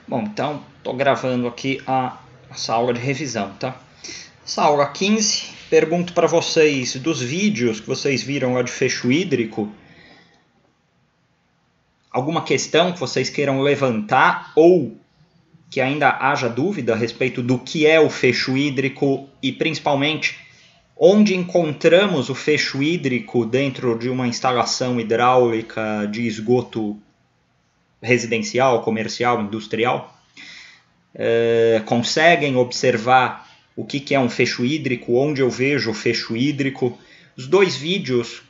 Bom, então estou gravando aqui essa aula de revisão, tá? Essa aula 15, pergunto para vocês dos vídeos que vocês viram lá de fecho hídrico, alguma questão que vocês queiram levantar ou que ainda haja dúvida a respeito do que é o fecho hídrico e principalmente onde encontramos o fecho hídrico dentro de uma instalação hidráulica de esgoto residencial, comercial, industrial. Conseguem observar o que é um fecho hídrico, onde eu vejo o fecho hídrico. Os dois vídeos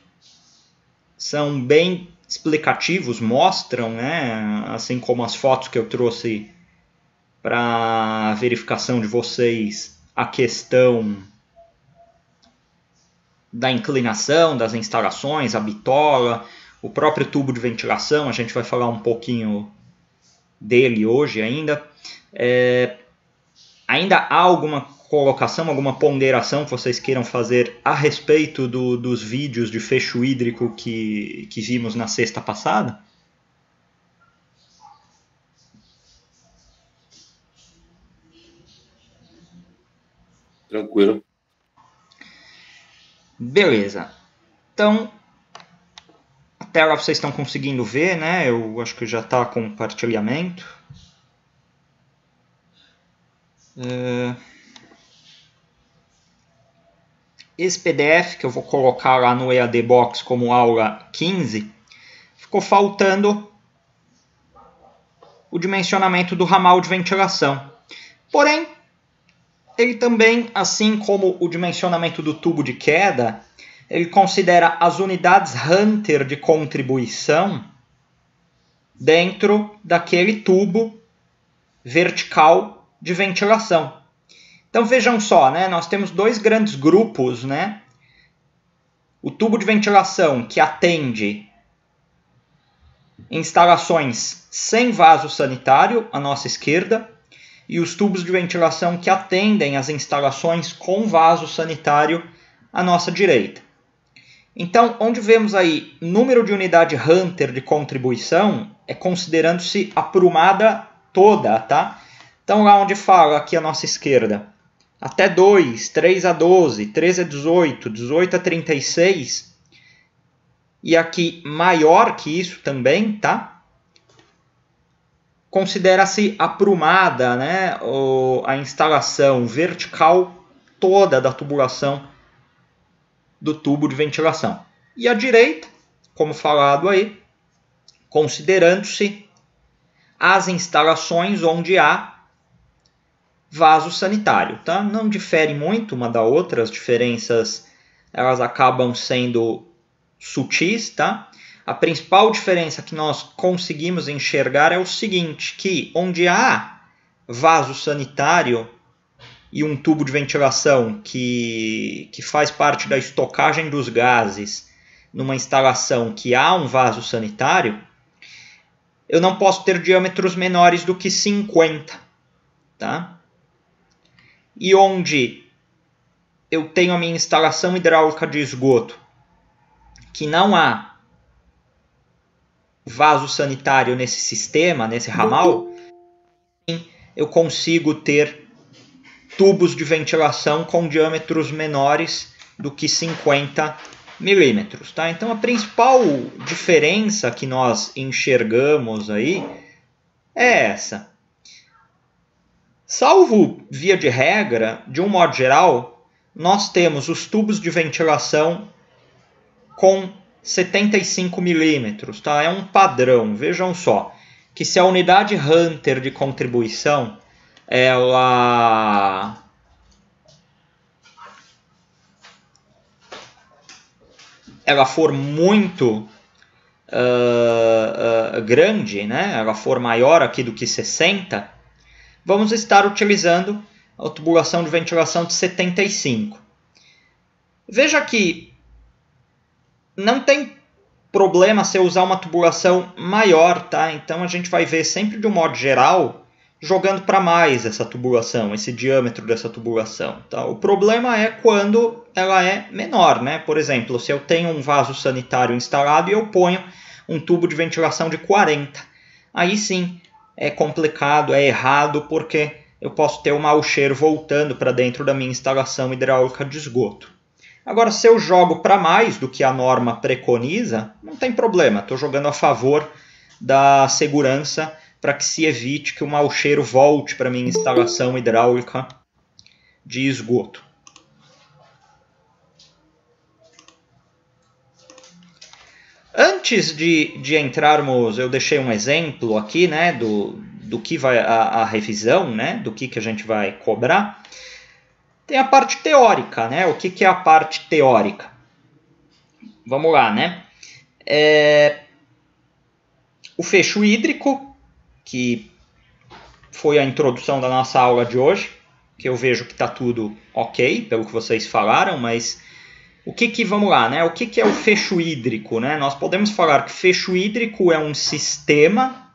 são bem explicativos, mostram, né, assim como as fotos que eu trouxe para verificação de vocês, a questão da inclinação das instalações, a bitola, o próprio tubo de ventilação, a gente vai falar um pouquinho dele hoje ainda. Ainda há alguma colocação, alguma ponderação que vocês queiram fazer a respeito dos vídeos de fecho hídrico que vimos na sexta passada? Tranquilo. Beleza. Então, a tela vocês estão conseguindo ver, né? Eu acho que já está compartilhamento. Esse PDF que eu vou colocar lá no EAD Box como aula 15, ficou faltando o dimensionamento do ramal de ventilação. Porém, ele também, assim como o dimensionamento do tubo de queda, ele considera as unidades Hunter de contribuição dentro daquele tubo vertical de ventilação. Então vejam só, né? Nós temos dois grandes grupos, né? O tubo de ventilação que atende instalações sem vaso sanitário à nossa esquerda e os tubos de ventilação que atendem as instalações com vaso sanitário à nossa direita. Então, onde vemos aí número de unidade Hunter de contribuição, é considerando-se a prumada toda, tá? Então, lá onde fala aqui à nossa esquerda, até 2, 3 a 12, 13 a 18, 18 a 36, e aqui maior que isso também, tá? Considera-se aprumada, né, a instalação vertical toda da tubulação do tubo de ventilação. E à direita, como falado aí, considerando-se as instalações onde há vaso sanitário. Tá? Não difere muito uma da outra, as diferenças elas acabam sendo sutis, tá? A principal diferença que nós conseguimos enxergar é o seguinte, que onde há vaso sanitário e um tubo de ventilação que faz parte da estocagem dos gases numa instalação que há um vaso sanitário, eu não posso ter diâmetros menores do que 50. Tá? E onde eu tenho a minha instalação hidráulica de esgoto, que não há vaso sanitário nesse sistema, nesse ramal, eu consigo ter tubos de ventilação com diâmetros menores do que 50 milímetros. Tá? Então, a principal diferença que nós enxergamos aí é essa. Salvo via de regra, de um modo geral, nós temos os tubos de ventilação com 75 milímetros, tá? É um padrão, vejam só, que se a unidade Hunter de contribuição ela for muito grande, né? Ela for maior aqui do que 60, vamos estar utilizando a tubulação de ventilação de 75. Veja que não tem problema se eu usar uma tubulação maior, tá? Então a gente vai ver sempre de um modo geral jogando para mais essa tubulação, esse diâmetro dessa tubulação. Tá? O problema é quando ela é menor, né? Por exemplo, se eu tenho um vaso sanitário instalado e eu ponho um tubo de ventilação de 40, aí sim é complicado, é errado, porque eu posso ter o mau cheiro voltando para dentro da minha instalação hidráulica de esgoto. Agora, se eu jogo para mais do que a norma preconiza, não tem problema, estou jogando a favor da segurança para que se evite que o mau cheiro volte para a minha instalação hidráulica de esgoto. Antes de entrarmos, eu deixei um exemplo aqui, né, do que vai a revisão, né, do que a gente vai cobrar. Tem a parte teórica, né? O que é a parte teórica? Vamos lá, né? O fecho hídrico, que foi a introdução da nossa aula de hoje, que eu vejo que está tudo ok, pelo que vocês falaram, mas vamos lá, né? O que é o fecho hídrico, né? Nós podemos falar que fecho hídrico é um sistema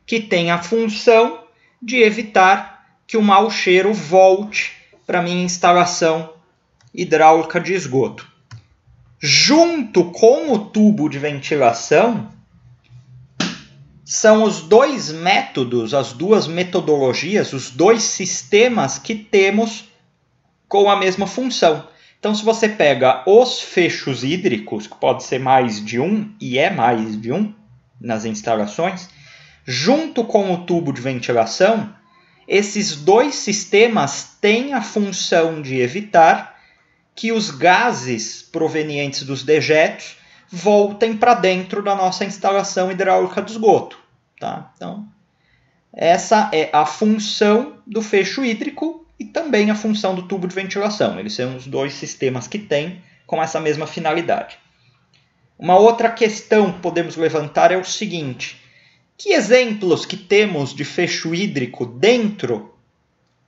que tem a função de evitar que o mau cheiro volte para a minha instalação hidráulica de esgoto. Junto com o tubo de ventilação, são os dois métodos, as duas metodologias, os dois sistemas que temos com a mesma função. Então, se você pega os fechos hídricos, que pode ser mais de um, e é mais de um nas instalações, junto com o tubo de ventilação, esses dois sistemas têm a função de evitar que os gases provenientes dos dejetos voltem para dentro da nossa instalação hidráulica de esgoto. Tá? Então, essa é a função do fecho hídrico e também a função do tubo de ventilação. Eles são os dois sistemas que têm com essa mesma finalidade. Uma outra questão que podemos levantar é o seguinte: que exemplos que temos de fecho hídrico dentro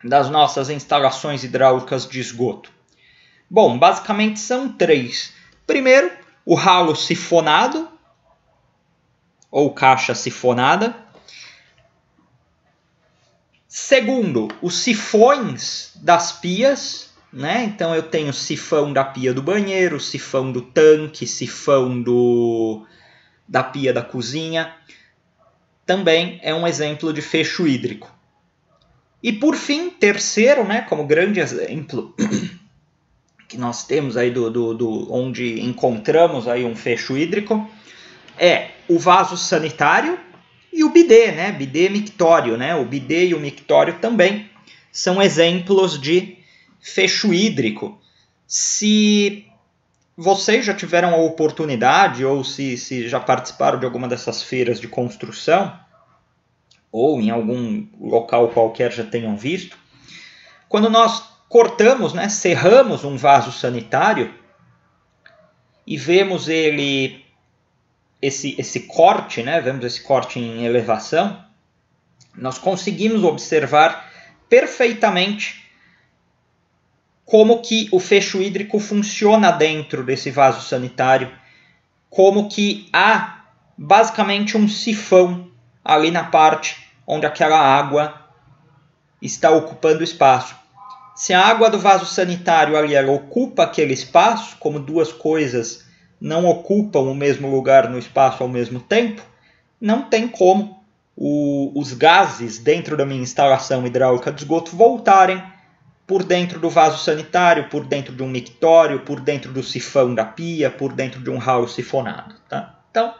das nossas instalações hidráulicas de esgoto? Bom, basicamente são três. Primeiro, o ralo sifonado, ou caixa sifonada. Segundo, os sifões das pias, né? Então eu tenho sifão da pia do banheiro, sifão do tanque, sifão da pia da cozinha. Também é um exemplo de fecho hídrico. E por fim, terceiro, né, como grande exemplo que nós temos aí onde encontramos aí um fecho hídrico, é o vaso sanitário e o bidê, né, bidê mictório, né, o bidê e o mictório também são exemplos de fecho hídrico. Se vocês já tiveram a oportunidade ou se já participaram de alguma dessas feiras de construção, ou em algum local qualquer já tenham visto, quando nós cortamos, né, serramos um vaso sanitário e vemos esse corte, né, vemos esse corte em elevação, nós conseguimos observar perfeitamente como que o fecho hídrico funciona dentro desse vaso sanitário, como que há basicamente um sifão ali na parte onde aquela água está ocupando espaço. Se a água do vaso sanitário ali ela ocupa aquele espaço, como duas coisas não ocupam o mesmo lugar no espaço ao mesmo tempo, não tem como os gases dentro da minha instalação hidráulica de esgoto voltarem por dentro do vaso sanitário, por dentro de um mictório, por dentro do sifão da pia, por dentro de um ralo sifonado. Tá? Então,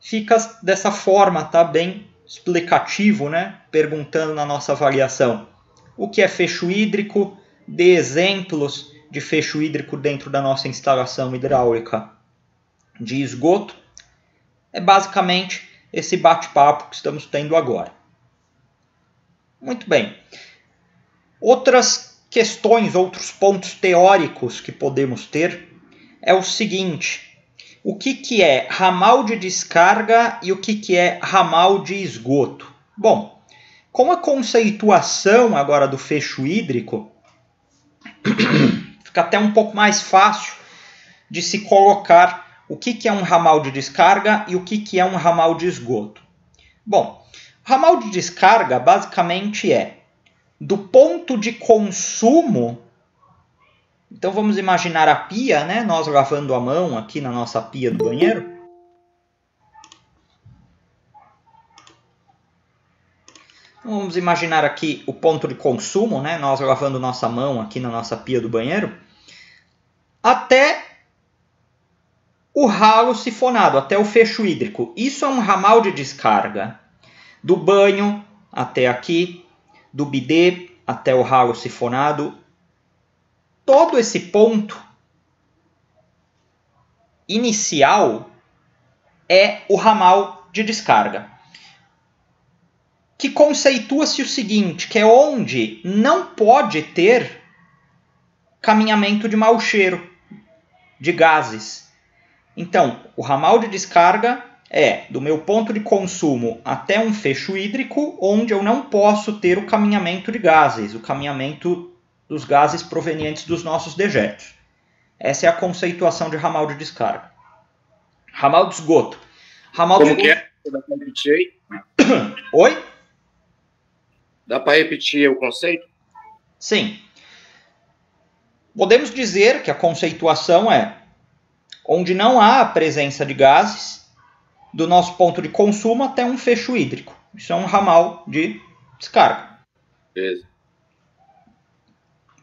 fica dessa forma, tá? Bem explicativo, né? Perguntando na nossa avaliação o que é fecho hídrico, dê exemplos de fecho hídrico dentro da nossa instalação hidráulica de esgoto. É basicamente esse bate-papo que estamos tendo agora. Muito bem. Outras questões, outros pontos teóricos que podemos ter é o seguinte: o que é ramal de descarga e o que é ramal de esgoto? Bom, com a conceituação agora do fecho hídrico, fica até um pouco mais fácil de se colocar o que é um ramal de descarga e o que é um ramal de esgoto. Bom, ramal de descarga basicamente é do ponto de consumo. Então vamos imaginar a pia, né? Nós lavando a mão aqui na nossa pia do banheiro. Vamos imaginar aqui o ponto de consumo, né? Nós lavando nossa mão aqui na nossa pia do banheiro, até o ralo sifonado, até o fecho hídrico. Isso é um ramal de descarga. Do banho até aqui, do bidê até o ralo sifonado. Todo esse ponto inicial é o ramal de descarga, que conceitua-se o seguinte, que é onde não pode ter caminhamento de mau cheiro, de gases. Então, o ramal de descarga é do meu ponto de consumo até um fecho hídrico, onde eu não posso ter o caminhamento de gases, o caminhamento dos gases provenientes dos nossos dejetos. Essa é a conceituação de ramal de descarga. Ramal de esgoto. Como que é? Dá para repetir aí? Oi? Dá para repetir o conceito? Sim. Podemos dizer que a conceituação é onde não há a presença de gases do nosso ponto de consumo até um fecho hídrico. Isso é um ramal de descarga. Beleza.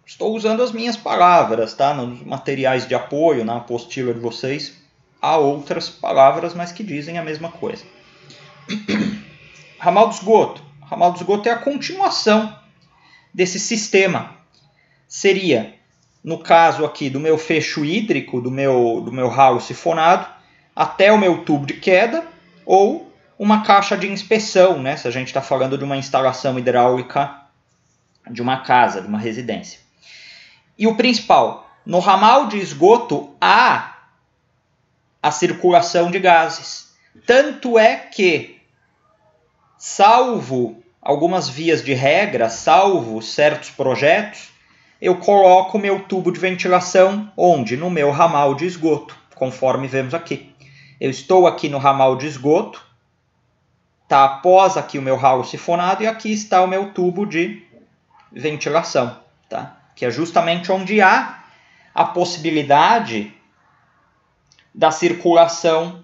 Estou usando as minhas palavras, tá? Nos materiais de apoio, na apostila de vocês, há outras palavras, mas que dizem a mesma coisa. Ramal de esgoto. Ramal de esgoto é a continuação desse sistema. Seria, no caso aqui do meu fecho hídrico, do meu ralo sifonado, até o meu tubo de queda, ou uma caixa de inspeção, né? Se a gente está falando de uma instalação hidráulica de uma casa, de uma residência. E o principal, no ramal de esgoto há a circulação de gases. Tanto é que, salvo algumas vias de regra, salvo certos projetos, eu coloco o meu tubo de ventilação onde? No meu ramal de esgoto, conforme vemos aqui. Eu estou aqui no ramal de esgoto, está após aqui o meu ralo sifonado e aqui está o meu tubo de ventilação, tá? Que é justamente onde há a possibilidade da circulação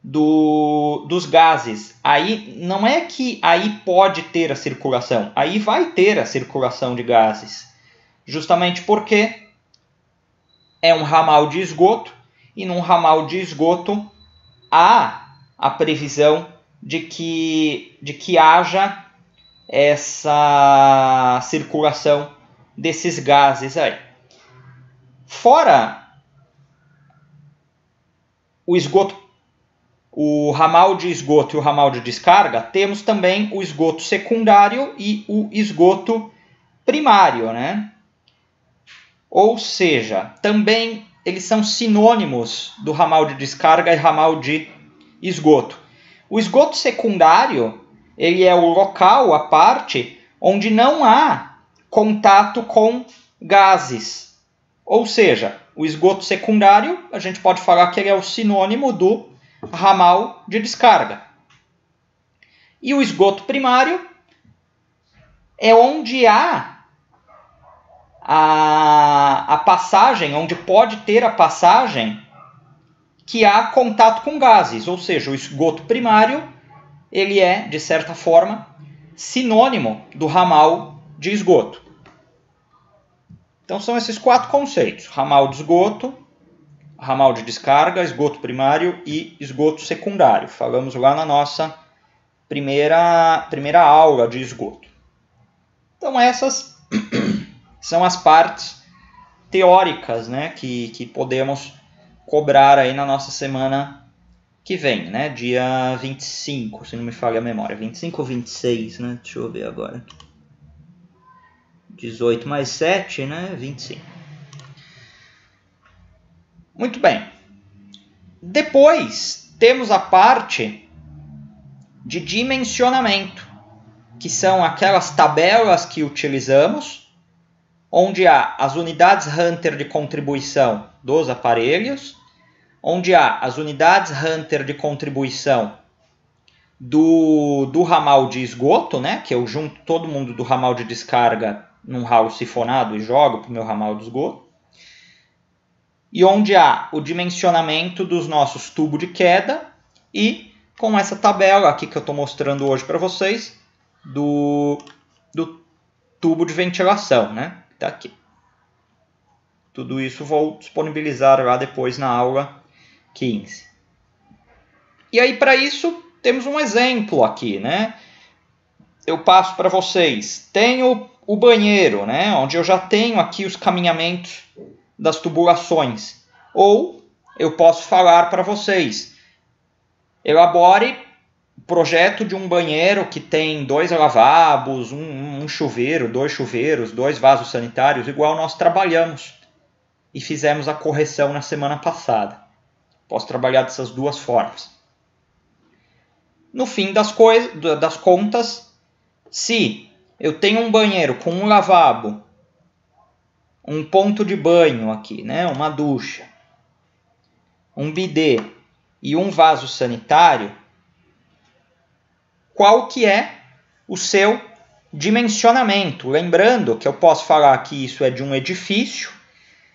dos gases. Aí não é que aí pode ter a circulação, aí vai ter a circulação de gases. Justamente porque é um ramal de esgoto e num ramal de esgoto há a previsão de que haja essa circulação desses gases aí. Fora o esgoto, o ramal de esgoto e o ramal de descarga, temos também o esgoto secundário e o esgoto primário, né? Ou seja, também eles são sinônimos do ramal de descarga e ramal de esgoto. O esgoto secundário, ele é o local, a parte, onde não há contato com gases. Ou seja, o esgoto secundário, a gente pode falar que ele é o sinônimo do ramal de descarga. E o esgoto primário é onde há a passagem, onde pode ter a passagem que há contato com gases. Ou seja, o esgoto primário, ele é, de certa forma, sinônimo do ramal de esgoto. Então são esses 4 conceitos: ramal de esgoto, ramal de descarga, esgoto primário e esgoto secundário. Falamos lá na nossa primeira aula de esgoto. Então essas são as partes teóricas, né, que podemos cobrar aí na nossa semana que vem, né, dia 25, se não me falha a memória, 25 ou 26, né, deixa eu ver agora. 18 mais 7, né, 25. Muito bem. Depois temos a parte de dimensionamento, que são aquelas tabelas que utilizamos, onde há as unidades Hunter de contribuição dos aparelhos, onde há as unidades Hunter de contribuição do ramal de esgoto, né, que eu junto todo mundo do ramal de descarga num ralo sifonado e jogo para o meu ramal de esgoto. E onde há o dimensionamento dos nossos tubos de queda e com essa tabela aqui que eu estou mostrando hoje para vocês, do tubo de ventilação, né? Tá aqui. Tudo isso vou disponibilizar lá depois na aula 15. E aí, para isso, temos um exemplo aqui, né? Eu passo para vocês. Tenho o banheiro, né? Onde eu já tenho aqui os caminhamentos das tubulações. Ou eu posso falar para vocês. Elabore o projeto de um banheiro que tem 2 lavabos, um chuveiro, 2 chuveiros, 2 vasos sanitários, igual nós trabalhamos e fizemos a correção na semana passada. Posso trabalhar dessas duas formas. No fim das contas, se eu tenho um banheiro com um lavabo, um ponto de banho aqui, né, uma ducha, um bidê e um vaso sanitário, qual que é o seu dimensionamento? Lembrando que eu posso falar que isso é de um edifício,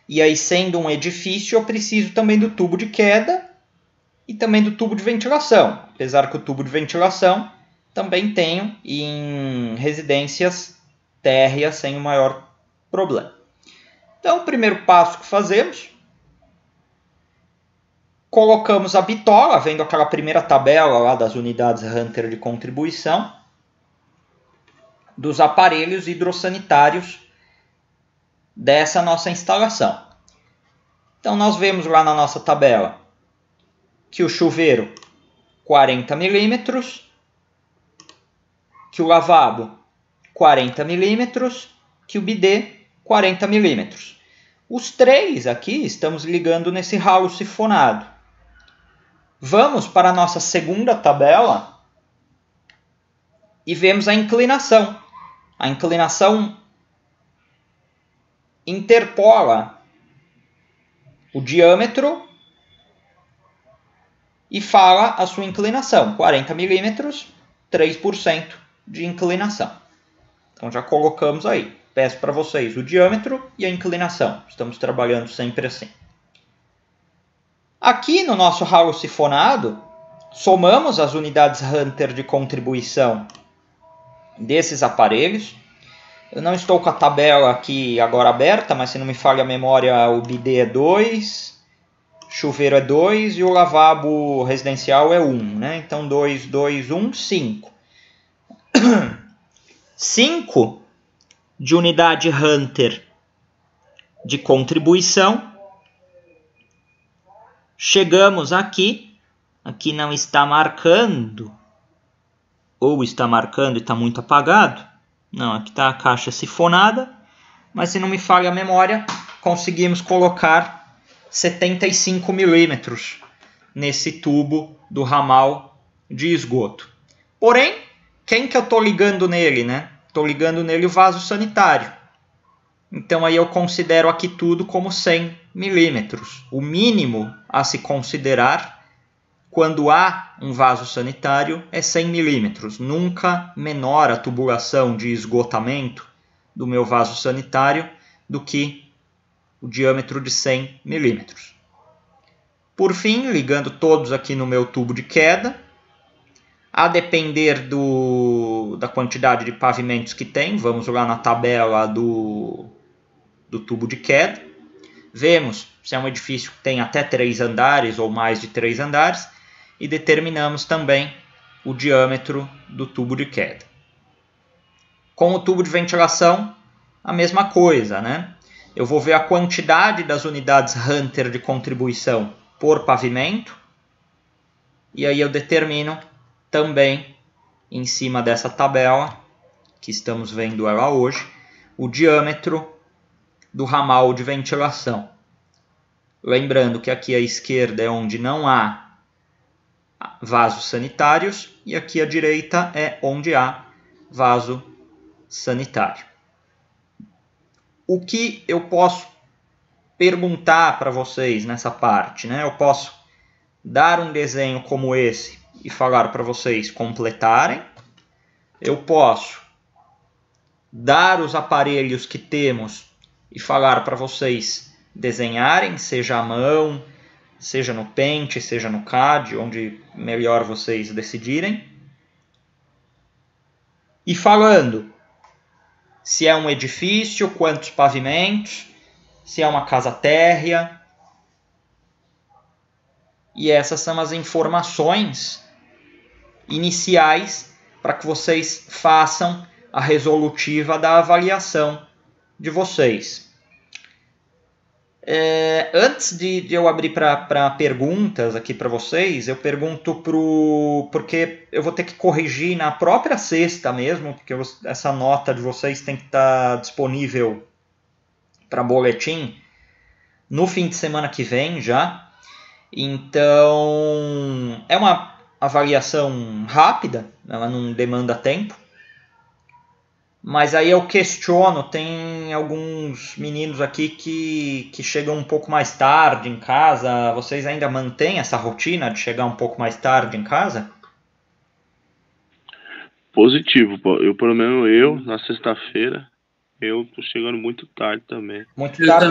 e aí sendo um edifício eu preciso também do tubo de queda e também do tubo de ventilação, apesar que o tubo de ventilação também tenho em residências térreas sem o maior problema. Então, o primeiro passo que fazemos, colocamos a bitola, vendo aquela primeira tabela lá das unidades Hunter de contribuição, dos aparelhos hidrossanitários dessa nossa instalação. Então, nós vemos lá na nossa tabela que o chuveiro 40 milímetros, que o lavabo 40 milímetros, que o bidê 40 milímetros. Os três aqui estamos ligando nesse ralo sifonado. Vamos para a nossa segunda tabela e vemos a inclinação. A inclinação interpola o diâmetro e fala a sua inclinação. 40 milímetros, 3% de inclinação. Então já colocamos aí. Peço para vocês o diâmetro e a inclinação. Estamos trabalhando sempre assim. Aqui no nosso ralo sifonado, somamos as unidades Hunter de contribuição desses aparelhos. Eu não estou com a tabela aqui agora aberta, mas se não me falha a memória, o bidê é 2, chuveiro é 2 e o lavabo residencial é 1. Né? Então 2, 2, 1, 5. 5 de unidade Hunter de contribuição. Chegamos aqui não está marcando, ou está marcando e está muito apagado. Não, aqui está a caixa sifonada, mas se não me falha a memória, conseguimos colocar 75 milímetros nesse tubo do ramal de esgoto. Porém, quem que eu estou ligando nele, né? Estou ligando nele o vaso sanitário. Então aí eu considero aqui tudo como 100 milímetros. O mínimo a se considerar quando há um vaso sanitário é 100 milímetros. Nunca menor a tubulação de esgotamento do meu vaso sanitário do que o diâmetro de 100 milímetros. Por fim, ligando todos aqui no meu tubo de queda, a depender da quantidade de pavimentos que tem, vamos lá na tabela do tubo de queda, vemos se é um edifício que tem até 3 andares ou mais de 3 andares e determinamos também o diâmetro do tubo de queda. Com o tubo de ventilação, a mesma coisa, né? Eu vou ver a quantidade das unidades Hunter de contribuição por pavimento e aí eu determino também, em cima dessa tabela, que estamos vendo ela hoje, o diâmetro do ramal de ventilação. Lembrando que aqui à esquerda é onde não há vasos sanitários e aqui à direita é onde há vaso sanitário. O que eu posso perguntar para vocês nessa parte, né? Eu posso dar um desenho como esse e falar para vocês completarem. Eu posso dar os aparelhos que temos e falar para vocês desenharem, seja à mão, seja no Paint, seja no CAD, onde melhor vocês decidirem. e falando se é um edifício, quantos pavimentos, se é uma casa térrea. E essas são as informações iniciais para que vocês façam a resolutiva da avaliação de vocês. Antes de eu abrir para perguntas aqui para vocês, eu pergunto porque eu vou ter que corrigir na própria sexta mesmo, porque essa nota de vocês tem que estar disponível para boletim no fim de semana que vem já. Então, é uma avaliação rápida, ela não demanda tempo. Mas aí eu questiono, tem alguns meninos aqui que chegam um pouco mais tarde em casa. Vocês ainda mantêm essa rotina de chegar um pouco mais tarde em casa? Positivo, pô. Pelo menos na sexta-feira, eu tô chegando muito tarde também. Muito tarde? Eu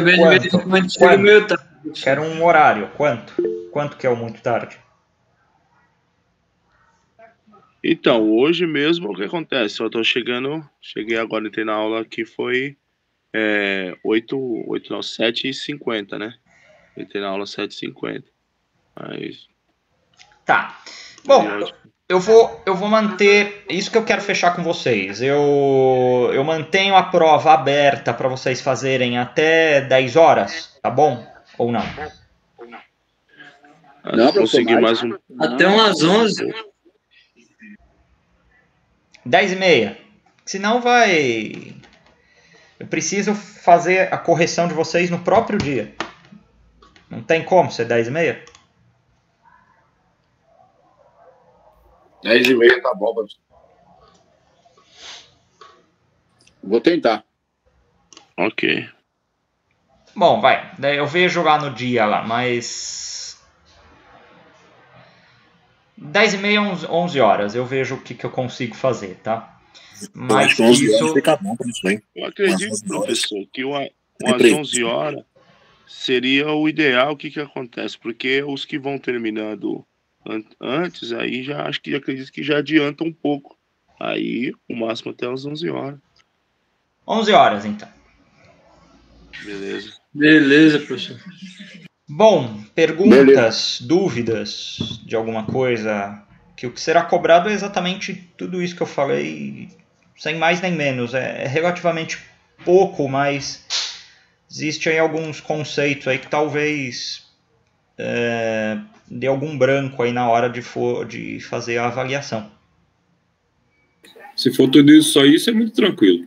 também quanto? chego meio tarde. Quero um horário. Quanto? Quanto que é o muito tarde? Então, hoje mesmo o que acontece? Eu tô cheguei agora, entrei na aula que foi 7h50, né? Entrei na aula 7h50. Mas... Tá. Bom, eu vou manter... Isso que eu quero fechar com vocês. Eu mantenho a prova aberta para vocês fazerem até 10 horas, tá bom? Ou não? Não, consegui mais um... Até umas 11. 10h30. Senão vai... Eu preciso fazer a correção de vocês no próprio dia. Não tem como ser 10h30? 10h30 tá bom, professor. Vou tentar. Ok. Bom, vai. Daí eu vejo lá no dia lá, mas... 10h30, 11 horas. Eu vejo o que eu consigo fazer, tá? Mas eu acho que 11 isso... horas fica bom para isso, hein? Eu acredito, professor, que umas 11 horas seria o ideal. O que acontece? Porque os que vão terminando antes, aí já acredito que já adianta um pouco. Aí, o máximo até as 11 horas. 11 horas, então. Beleza, professor. Bom, perguntas, dúvidas de alguma coisa? Que o que será cobrado é exatamente tudo isso que eu falei, sem mais nem menos. É relativamente pouco, mas existem alguns conceitos aí que talvez dê algum branco aí na hora de fazer a avaliação. Se for tudo isso, só isso é muito tranquilo.